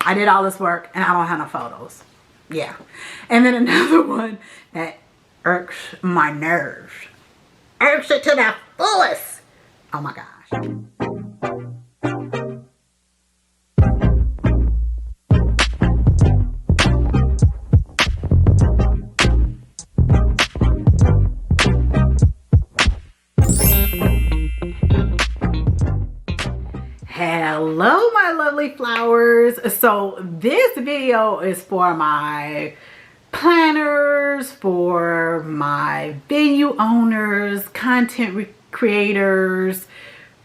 I did all this work and I don't have no photos. Yeah. And then another one that irks my nerves. Irks it to the fullest. Oh my gosh. Hello my lovely flowers. So this video is for my planners, for my venue owners, content creators,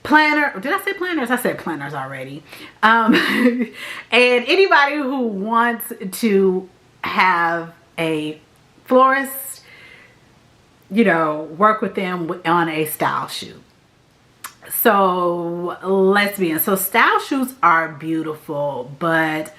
planner. Did I say planners? I said planners already. And anybody who wants to have a florist, you know, work with them on a style shoot. So let's begin. So style shoots are beautiful, but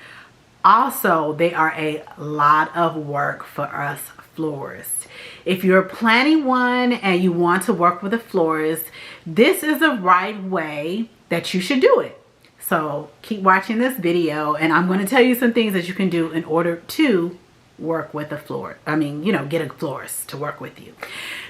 also they are a lot of work for us florists. If you're planning one and you want to work with a florist, this is the right way that you should do it. So keep watching this video and I'm going to tell you some things that you can do in order to work with a florist. I mean, you know, get a florist to work with you.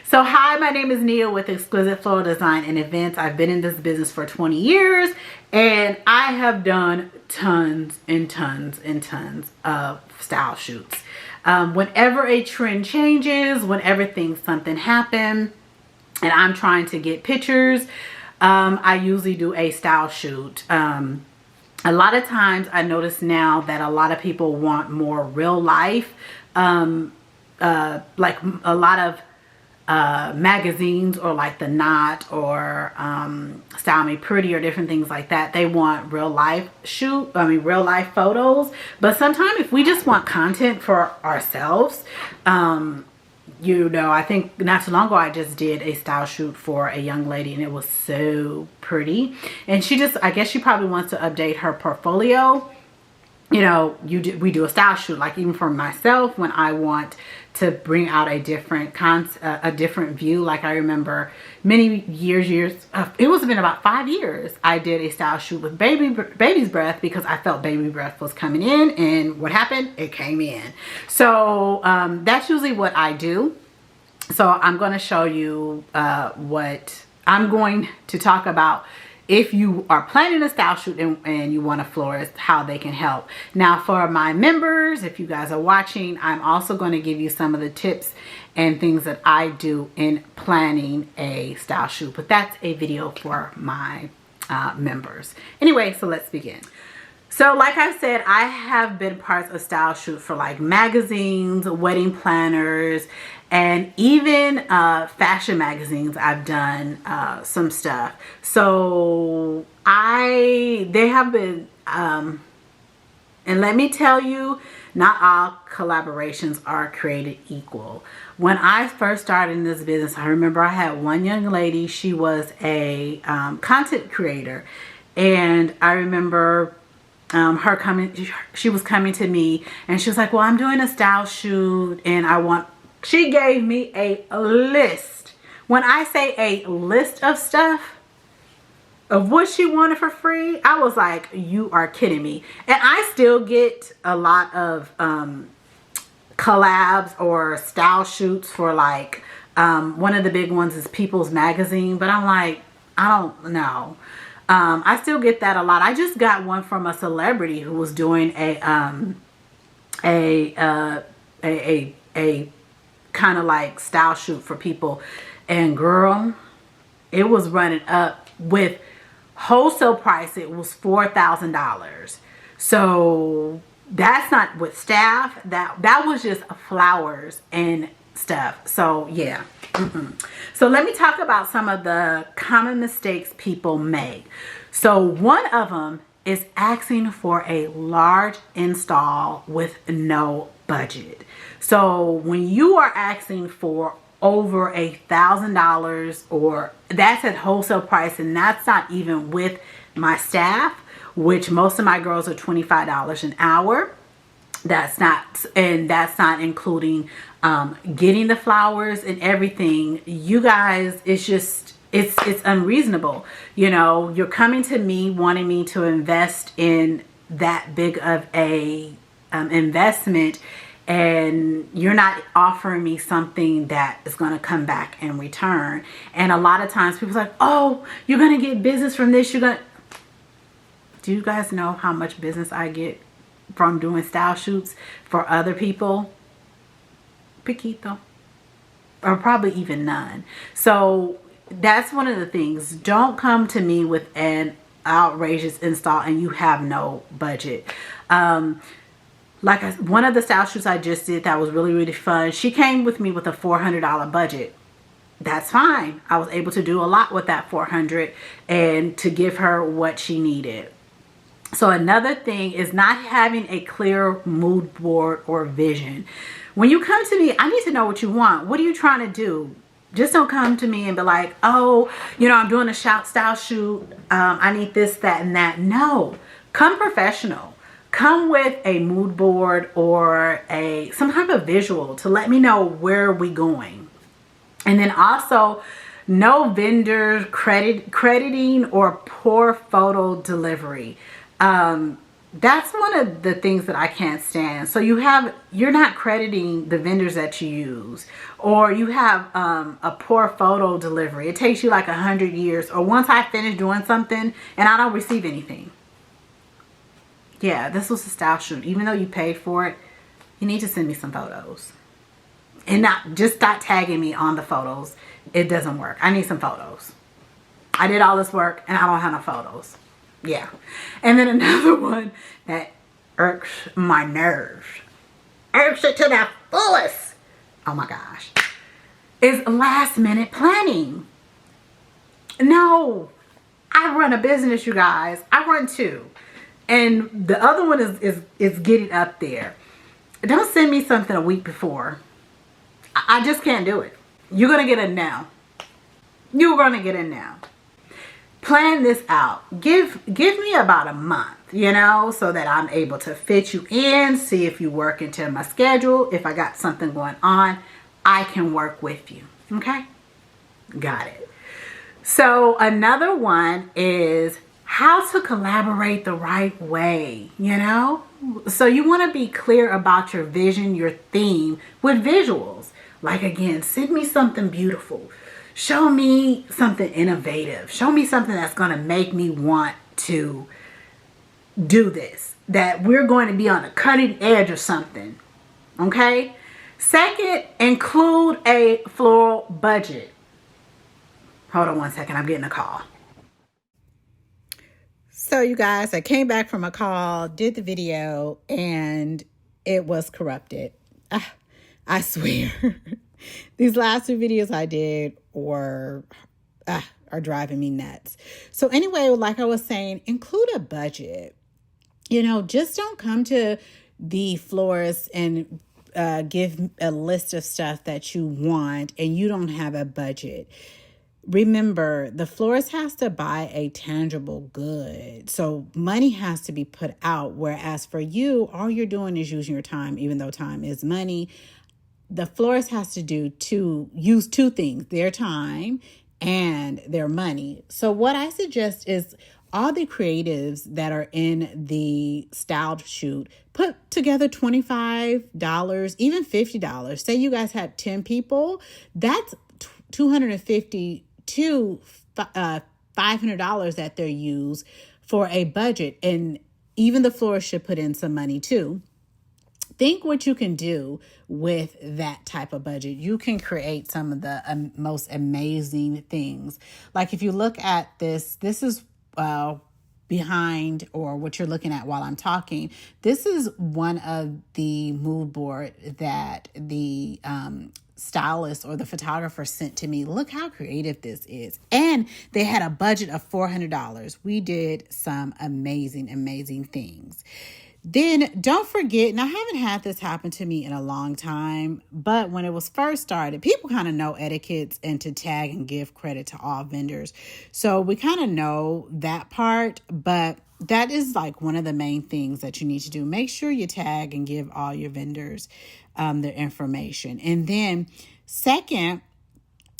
So hi, my name is Nia with Exquisite Floral Design and Events. I've been in this business for 20 years and I have done tons and tons and tons of style shoots. Whenever a trend changes, whenever something happen and I'm trying to get pictures, I usually do a style shoot. A lot of times I notice now that a lot of people want more real life, like a lot of magazines or like the Knot or Style Me Pretty or different things like that. They want real life real life photos. But sometimes if we just want content for ourselves, you know, I think not too long ago I just did a style shoot for a young lady and it was so pretty. And she just, I guess she probably wants to update her portfolio. You know, we do a style shoot, like even for myself when I want to bring out a different view. Like I remember many years, it was been about 5 years, I did a style shoot with baby's breath because I felt baby breath was coming in, and what happened? It came in. So that's usually what I do. So I'm going to show you what I'm going to talk about. If you are planning a style shoot and you want a florist, how they can help. Now for my members, if you guys are watching, I'm also going to give you some of the tips and things that I do in planning a style shoot. But that's a video for my members. Anyway, so let's begin. So like I said, I have been parts of style shoot for like magazines, wedding planners, and even fashion magazines. I've done some stuff. So they have been, and let me tell you, not all collaborations are created equal. When I first started in this business, I remember I had one young lady. She was a content creator, and I remember she was coming to me and she was like, well, I'm doing a style shoot and she gave me a list. When I say a list of stuff of what she wanted for free, I was like, you are kidding me. And I still get a lot of collabs or style shoots for like, one of the big ones is People's Magazine, but I'm like, I don't know. I still get that a lot. I just got one from a celebrity who was doing a kind of like style shoot for people, and girl, it was running up with wholesale price. It was $4,000. So that's not with staff. That was just flowers and stuff. So yeah. So let me talk about some of the common mistakes people make. So one of them is asking for a large install with no budget. So when you are asking for over $1,000, or that's at wholesale price, and that's not even with my staff, which most of my girls are $25 an hour. That's not including getting the flowers and everything. You guys, it's unreasonable. You know, you're coming to me wanting me to invest in that big of a investment, and you're not offering me something that is going to come back in return. And a lot of times people's like, oh, you're going to get business from this. Do you guys know how much business I get from doing style shoots for other people? Poquito. Or probably even none. So that's one of the things. Don't come to me with an outrageous install and you have no budget. One of the style shoots I just did that was really, really fun. She came with me with a $400 budget. That's fine. I was able to do a lot with that $400 and to give her what she needed. So another thing is not having a clear mood board or vision. When you come to me, I need to know what you want. What are you trying to do? Just don't come to me and be like, oh, I'm doing a style shoot. I need this, that, and that. No, come professional. Come with a mood board or some type of visual to let me know where we're going. And then also, no vendor crediting or poor photo delivery. That's one of the things that I can't stand. So you're not crediting the vendors that you use, or you have a poor photo delivery. It takes you like 100 years, or once I finish doing something and I don't receive anything. Yeah, this was a style shoot. Even though you paid for it, you need to send me some photos. And not just start tagging me on the photos. It doesn't work. I need some photos. I did all this work and I don't have no photos. Yeah. And then another one that irks my nerves, irks it to the fullest, oh my gosh, is last minute planning. No, I run a business, you guys. I run two. And the other one is getting up there. Don't send me something a week before. I just can't do it. You're going to get a no. You're going to get a no. Plan this out. Give me about a month, so that I'm able to fit you in, see if you work into my schedule. If I got something going on, I can work with you. Okay? Got it. So another one is how to collaborate the right way, So you want to be clear about your vision, your theme with visuals. Like, again, send me something beautiful. Show me something innovative. Show me something that's going to make me want to do this. That we're going to be on the cutting edge of something. Okay? Second, include a floral budget. Hold on one second. I'm getting a call. So you guys, I came back from a call, did the video, and it was corrupted. I swear. These last two videos I did are driving me nuts. So anyway, like I was saying, include a budget. Just don't come to the florist and give a list of stuff that you want and you don't have a budget. Remember, the florist has to buy a tangible good. So money has to be put out. Whereas for you, all you're doing is using your time, even though time is money. The florist has to use two things, their time and their money. So what I suggest is all the creatives that are in the style shoot, put together $25, even $50. Say you guys had 10 people, that's $250 to $500 that they use for a budget. And even the florist should put in some money too. Think what you can do with that type of budget. You can create some of the most amazing things. Like if you look at this is behind, or what you're looking at while I'm talking. This is one of the mood board that the stylist or the photographer sent to me. Look how creative this is. And they had a budget of $400. We did some amazing things. Then don't forget, and I haven't had this happen to me in a long time, but when it was first started, people kind of know etiquettes and to tag and give credit to all vendors. So we kind of know that part, but that is like one of the main things that you need to do. Make sure you tag and give all your vendors their information. And then second,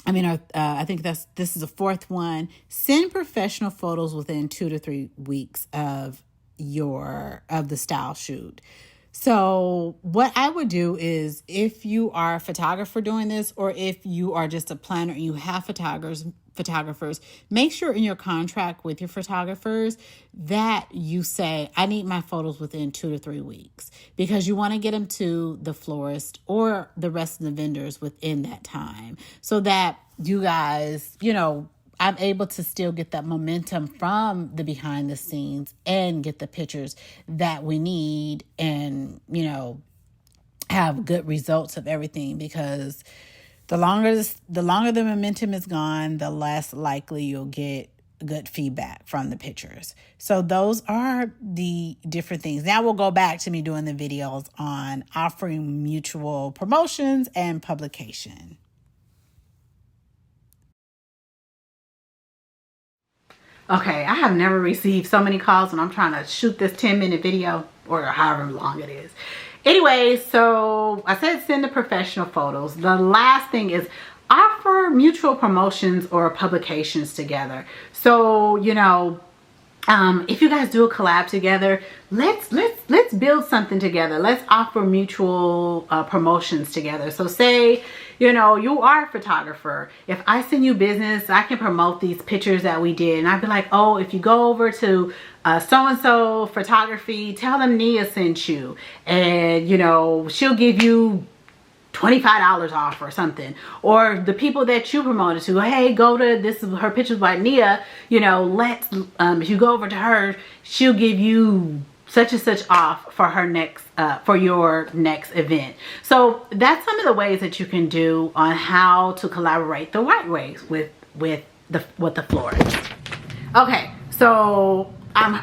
I think this is the fourth one. Send professional photos within 2 to 3 weeks of the style shoot. So what I would do is, if you are a photographer doing this, or if you are just a planner and you have photographers, make sure in your contract with your photographers that you say, I need my photos within 2 to 3 weeks, because you want to get them to the florist or the rest of the vendors within that time, so that you guys, I'm able to still get that momentum from the behind the scenes and get the pictures that we need, and, have good results of everything. Because the longer the momentum is gone, the less likely you'll get good feedback from the pictures. So those are the different things. Now we'll go back to me doing the videos on offering mutual promotions and publication. Okay, I have never received so many calls when I'm trying to shoot this 10-minute video, or however long it is. Anyway, so I said send the professional photos. The last thing is offer mutual promotions or publications together. So, if you guys do a collab together, let's build something together. Let's offer mutual promotions together. So say, you are a photographer. If I send you business, I can promote these pictures that we did. And I'd be like, oh, if you go over to so-and-so photography, tell them Nia sent you. And, she'll give you $25 off or something. Or the people that you promoted to, hey, go to this, her pictures by Nia, if you go over to her, she'll give you such and such off for her next for your next event. So that's some of the ways that you can do on how to collaborate the right ways with the florist. Okay, so I'm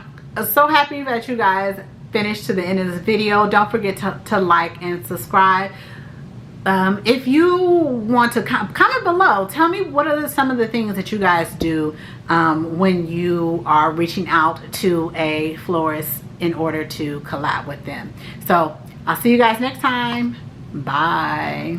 so happy that you guys finished to the end of this video. Don't forget to like and subscribe. If you want to comment below, tell me what are some of the things that you guys do when you are reaching out to a florist in order to collab with them. So I'll see you guys next time. Bye.